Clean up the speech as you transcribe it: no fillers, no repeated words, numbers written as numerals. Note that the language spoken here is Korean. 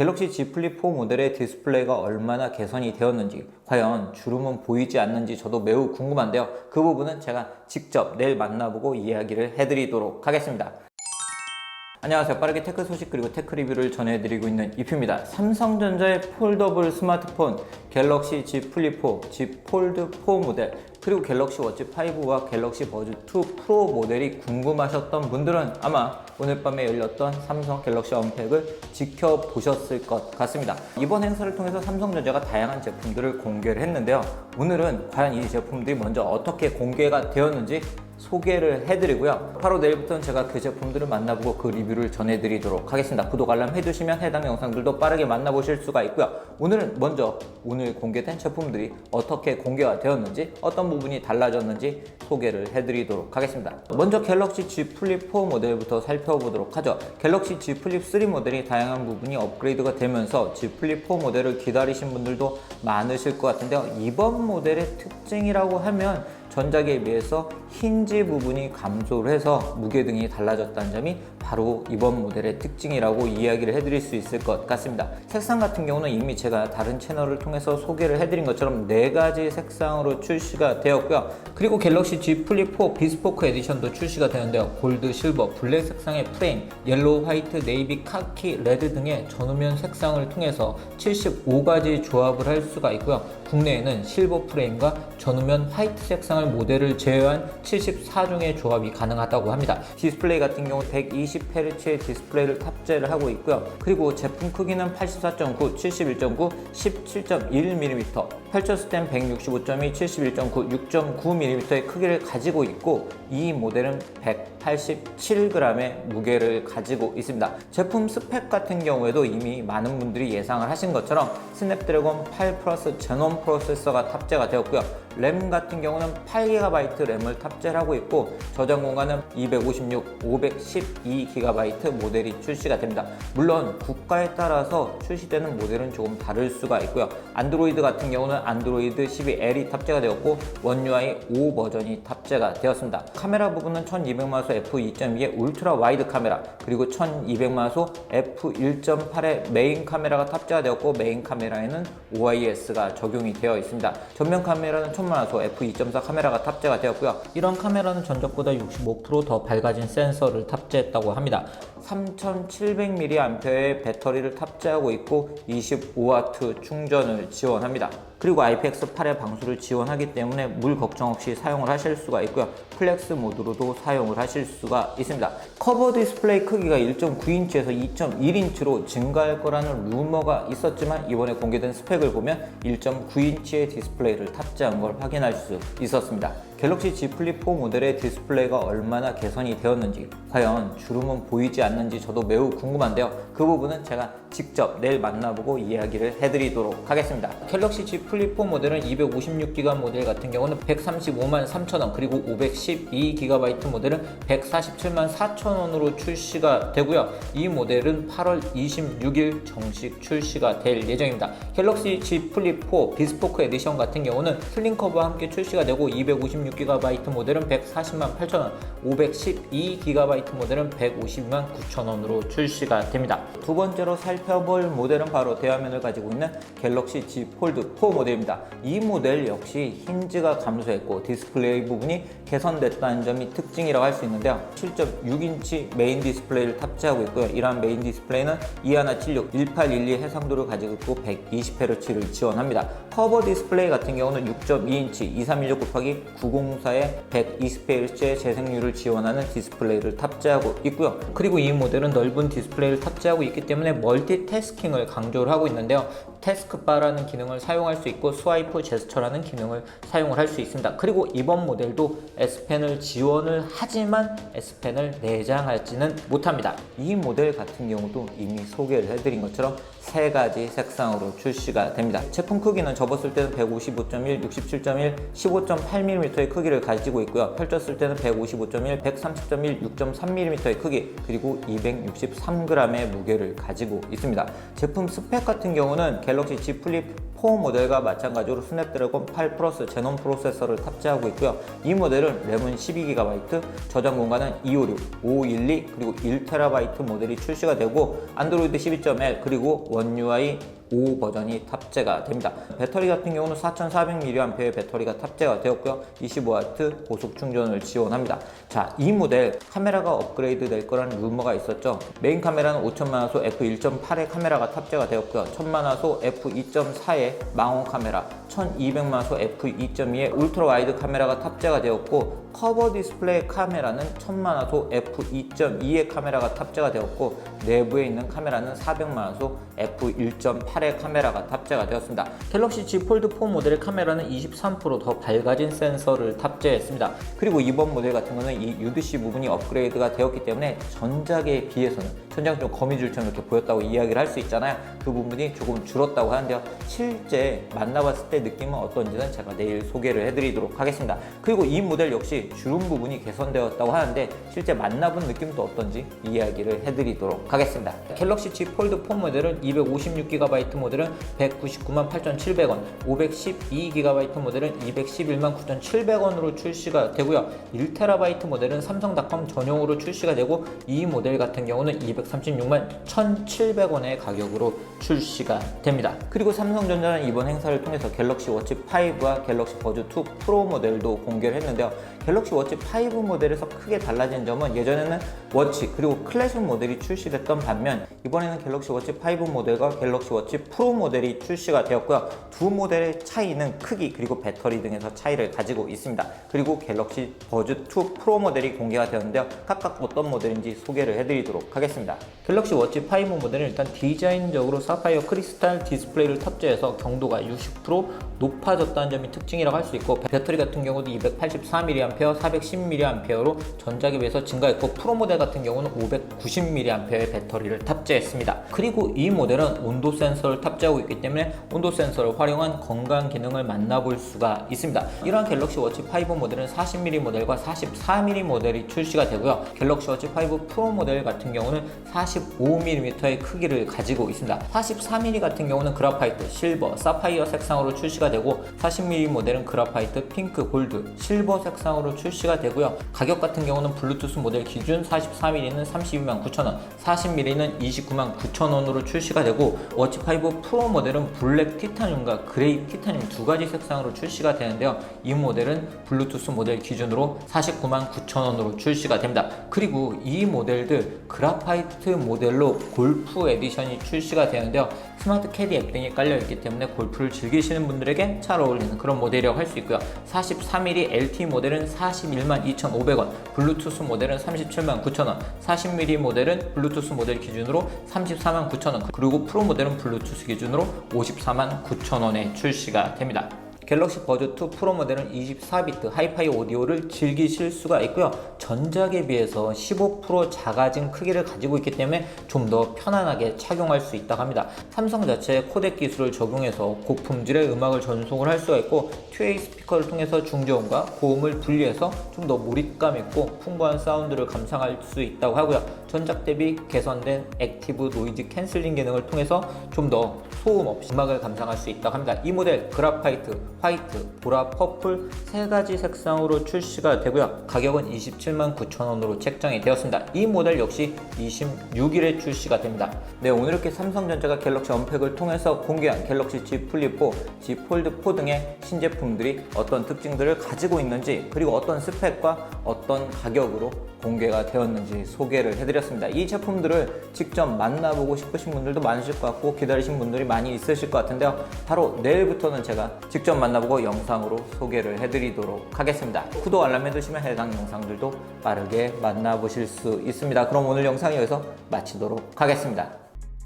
갤럭시 Z 플립 4 모델의 디스플레이가 얼마나 개선이 되었는지, 과연 주름은 보이지 않는지 저도 매우 궁금한데요. 그 부분은 제가 직접 내일 만나보고 이야기를 해드리도록 하겠습니다. 안녕하세요. 빠르게 테크 소식 그리고 테크 리뷰를 전해드리고 있는 이프입니다. 삼성전자의 폴더블 스마트폰 갤럭시 Z 플립 4, Z 폴드 4 모델, 그리고 갤럭시 워치 5와 갤럭시 버즈 2 프로 모델이 궁금하셨던 분들은 아마 오늘 밤에 열렸던 삼성 갤럭시 언팩을 지켜보셨을 것 같습니다. 이번 행사를 통해서 삼성전자가 다양한 제품들을 공개를 했는데요. 오늘은 과연 이 제품들이 먼저 어떻게 공개가 되었는지 소개를 해드리고요. 바로 내일부터는 제가 그 제품들을 만나보고 그 리뷰를 전해드리도록 하겠습니다. 구독, 알람 해두시면 해당 영상들도 빠르게 만나보실 수가 있고요. 오늘은 먼저 오늘 공개된 제품들이 어떻게 공개가 되었는지, 어떤 부분이 달라졌는지 소개를 해드리도록 하겠습니다. 먼저 갤럭시 Z 플립 4 모델부터 살펴보도록 하죠. 갤럭시 Z 플립 3 모델이 다양한 부분이 업그레이드가 되면서 Z 플립 4 모델을 기다리신 분들도 많으실 것 같은데요. 이번 모델의 특징이라고 하면 전작에 비해서 힌지 부분이 감소를 해서 무게 등이 달라졌다는 점이 바로 이번 모델의 특징이라고 이야기를 해드릴 수 있을 것 같습니다. 색상 같은 경우는 이미 제가 다른 채널을 통해서 소개를 해드린 것처럼 4가지 색상으로 출시가 되었고요. 그리고 갤럭시 Z 플립 4 비스포크 에디션도 출시가 되는데요. 골드, 실버, 블랙 색상의 프레임, 옐로우, 화이트, 네이비, 카키, 레드 등의 전후면 색상을 통해서 75가지 조합을 할 수가 있고요. 국내에는 실버 프레임과 전후면 화이트 색상을 모델을 제외한 74종의 조합이 가능하다고 합니다. 디스플레이 같은 경우 120Hz의 디스플레이를 탑재를 하고 있고요. 그리고 제품 크기는 84.9, 71.9, 17.1mm, 펼쳤을 땐 165.2, 71.9, 6.9mm의 크기를 가지고 있고, 이 모델은 187g의 무게를 가지고 있습니다. 제품 스펙 같은 경우에도 이미 많은 분들이 예상을 하신 것처럼 스냅드래곤 8 플러스 제논 프로세서가 탑재가 되었고요. 램 같은 경우는 8GB 램을 탑재를 하고 있고, 저장 공간은 256, 512GB 모델이 출시가 됩니다. 물론 국가에 따라서 출시되는 모델은 조금 다를 수가 있고요. 안드로이드 같은 경우는 안드로이드 12L이 탑재가 되었고, 원 UI 5 버전이 탑재가 되었습니다. 카메라 부분은 1200마소 f2.2의 울트라 와이드 카메라, 그리고 1200마소 f1.8의 메인 카메라가 탑재가 되었고, 메인 카메라에는 OIS가 적용이 되어 있습니다. 전면 카메라는 1000마소 f2.4 카메라가 탑재가 되었고요. 이런 카메라는 전작보다 65% 더 밝아진 센서를 탑재했다고 합니다. 3700mAh의 배터리를 탑재하고 있고 25W 충전을 지원합니다. 그리고 IPX8의 방수를 지원하기 때문에 물 걱정 없이 사용을 하실 수가 있고요. 플렉스 모드로도 사용을 하실 수가 있습니다. 커버 디스플레이 크기가 1.9인치에서 2.1인치로 증가할 거라는 루머가 있었지만, 이번에 공개된 스펙을 보면 1.9인치의 디스플레이를 탑재한 걸 확인할 수 있었습니다. 갤럭시 Z 플립 4 모델의 디스플레이가 얼마나 개선이 되었는지, 과연 주름은 보이지 않는지 저도 매우 궁금한데요. 그 부분은 제가 직접 내일 만나보고 이야기를 해드리도록 하겠습니다. 갤럭시 Z 플립 4 모델은 256GB 모델 같은 경우는 13530,000원, 그리고 512GB 모델은 1474000원으로 출시가 되고요. 이 모델은 8월 26일 정식 출시가 될 예정입니다. 갤럭시 Z 플립 4 비스포크 에디션 같은 경우는 슬림 커버와 함께 출시가 되고, 256GB 모델은 1,408,000원, 512GB 모델은 1,509,000원으로 출시가 됩니다. 두 번째로 살펴볼 모델은 바로 대화면을 가지고 있는 갤럭시 Z 폴드 4 모델입니다. 이 모델 역시 힌지가 감소했고 디스플레이 부분이 개선됐다는 점이 특징이라고 할 수 있는데요. 7.6인치 메인 디스플레이를 탑재하고 있고요. 이러한 메인 디스플레이는 EHD 1812 해상도를 가지고 있고 120Hz를 지원합니다. 커버 디스플레이 같은 경우는 6.2인치 2316 곱하기 904의 120Hz의 재생률을 지원하는 디스플레이를 탑재하고 있고요. 그리고 이 모델은 넓은 디스플레이를 탑재하고 있기 때문에 멀티태스킹을 강조를 하고 있는데요. 태스크바라는 기능을 사용할 수 있고 스와이프 제스처라는 기능을 사용을 할 수 있습니다. 그리고 이번 모델도 S펜을 지원을 하지만 S펜을 내장하지는 못합니다. 이 모델 같은 경우도 이미 소개를 해드린 것처럼 3가지 색상으로 출시가 됩니다. 제품 크기는 접었을 때는 155.1, 67.1, 15.8mm의 크기를 가지고 있고요. 펼쳤을 때는 155.1, 130.1, 6.3mm의 크기, 그리고 263g의 무게를 가지고 있습니다. 제품 스펙 같은 경우는 갤럭시 Z 플립 G4 모델과 마찬가지로 스냅드래곤 8 플러스 제논 프로세서를 탑재하고 있고요. 이 모델은 램은 12GB, 저장 공간은 256, 512, 그리고 1TB 모델이 출시가 되고 안드로이드 12.1 그리고 원 UI 5 버전이 탑재가 됩니다. 배터리 같은 경우는 4400mAh의 배터리가 탑재가 되었고요. 25W 고속 충전을 지원합니다. 자, 이 모델 카메라가 업그레이드 될 거라는 루머가 있었죠. 메인 카메라는 5000만화소 f1.8의 카메라가 탑재가 되었고요. 1000만화소 f2.4의 망원 카메라, 1200만화소 f2.2의 울트라 와이드 카메라가 탑재가 되었고, 커버 디스플레이 카메라는 1000만화소 f2.2의 카메라가 탑재가 되었고, 내부에 있는 카메라는 400만화소 f1.8의 카메라가 탑재가 되었습니다. 갤럭시 Z 폴드 4 모델의 카메라는 23%더 밝아진 센서를 탑재했습니다. 그리고 이번 모델 같은 거는 이 UDC 부분이 업그레이드가 되었기 때문에 전작에 비해서는, 전작은 좀 거미줄처럼 이렇게 보였다고 이야기를 할 수 있잖아요. 그 부분이 조금 줄었다고 하는데요. 실제 만나봤을 때 느낌은 어떤지는 제가 내일 소개를 해드리도록 하겠습니다. 그리고 이 모델 역시 주름 부분이 개선되었다고 하는데 실제 만나본 느낌도 어떤지 이야기를 해드리도록 하겠습니다. 갤럭시 Z 폴드 4 모델은 256GB 모델은 1,998,700원, 512GB 모델은 2,119,700원으로 출시가 되고요. 1TB 모델은 삼성닷컴 전용으로 출시가 되고, 이 모델 같은 경우는 2,361,700원의 가격으로 출시가 됩니다. 그리고 삼성전자는 이번 행사를 통해서 갤럭시 워치 5와 갤럭시 버즈 2 프로 모델도 공개를 했는데요. 갤럭시 워치 5 모델에서 크게 달라진 점은 예전에는 워치 그리고 클래식 모델이 출시됐던 반면 이번에는 갤럭시 워치 5 모델과 갤럭시 워치 프로 모델이 출시가 되었고요. 두 모델의 차이는 크기 그리고 배터리 등에서 차이를 가지고 있습니다. 그리고 갤럭시 버즈 2 프로 모델이 공개가 되었는데요. 각각 어떤 모델인지 소개를 해드리도록 하겠습니다. 갤럭시 워치 5 모델은 일단 디자인적으로 사파이어 크리스탈 디스플레이를 탑재해서 경도가 60% 높아졌다는 점이 특징이라고 할 수 있고, 배터리 같은 경우도 284mAh, 410mAh로 전작에 비해서 증가했고, 프로 모델 같은 경우는 590mAh의 배터리를 탑재했습니다. 그리고 이 모델은 온도 센서를 탑재하고 있기 때문에 온도 센서를 활용한 건강 기능을 만나볼 수가 있습니다. 이러한 갤럭시 워치 5 모델은 40mm 모델과 44mm 모델이 출시가 되고요. 갤럭시 워치 5 프로 모델 같은 경우는 45mm의 크기를 가지고 있습니다. 44mm 같은 경우는 그라파이트, 실버, 사파이어 색상으로 출시가 되고, 40mm 모델은 그라파이트, 핑크, 골드, 실버 색상으로 출시가 되고요. 가격 같은 경우는 블루투스 모델 기준 44mm는 329,000원, 40mm는 299,000원으로 출시가 되고, 워치 5 프로 모델은 블랙 티타늄과 그레이 티타늄 두 가지 색상으로 출시가 되는데요. 이 모델은 블루투스 모델 기준으로 499,000원으로 출시가 됩니다. 그리고 이 모델들 그라파이트 모델로 골프 에디션이 출시가 되는데요. 스마트 캐디 앱 등이 깔려있기 때문에 골프를 즐기시는 분들에게 잘 어울리는 그런 모델이라고 할 수 있고요. 44mm LT 모델은 412,500원, 블루투스 모델은 379,000원, 40mm 모델은 블루투스 모델 기준으로 349,000원, 그리고 프로 모델은 블루투스 기준으로 549,000원에 출시가 됩니다. 갤럭시 버즈 2 프로 모델은 24비트 하이파이 오디오를 즐기실 수가 있고요. 전작에 비해서 15% 작아진 크기를 가지고 있기 때문에 좀 더 편안하게 착용할 수 있다고 합니다. 삼성 자체의 코덱 기술을 적용해서 고품질의 음악을 전송을 할 수가 있고, 2웨이 스피커를 통해서 중저음과 고음을 분리해서 좀 더 몰입감 있고 풍부한 사운드를 감상할 수 있다고 하고요. 전작 대비 개선된 액티브 노이즈 캔슬링 기능을 통해서 좀 더 소음 없이 음악을 감상할 수 있다고 합니다. 이 모델 그라파이트, 화이트, 보라, 퍼플 세 가지 색상으로 출시가 되고요. 가격은 279,000원으로 책정이 되었습니다. 이 모델 역시 26일에 출시가 됩니다. 네, 오늘 이렇게 삼성전자가 갤럭시 언팩을 통해서 공개한 갤럭시 Z 플립 4, Z 폴드 4 등의 신제품들이 어떤 특징들을 가지고 있는지, 그리고 어떤 스펙과 어떤 가격으로 공개가 되었는지 소개를 해드렸습니다. 이 제품들을 직접 만나보고 싶으신 분들도 많으실 것 같고 기다리신 분들이 많이 있으실 것 같은데요. 바로 내일부터는 제가 직접 만나보고 영상으로 소개를 해드리도록 하겠습니다. 구독, 알람 해두시면 해당 영상들도 빠르게 만나보실 수 있습니다. 그럼 오늘 영상 여기서 마치도록 하겠습니다.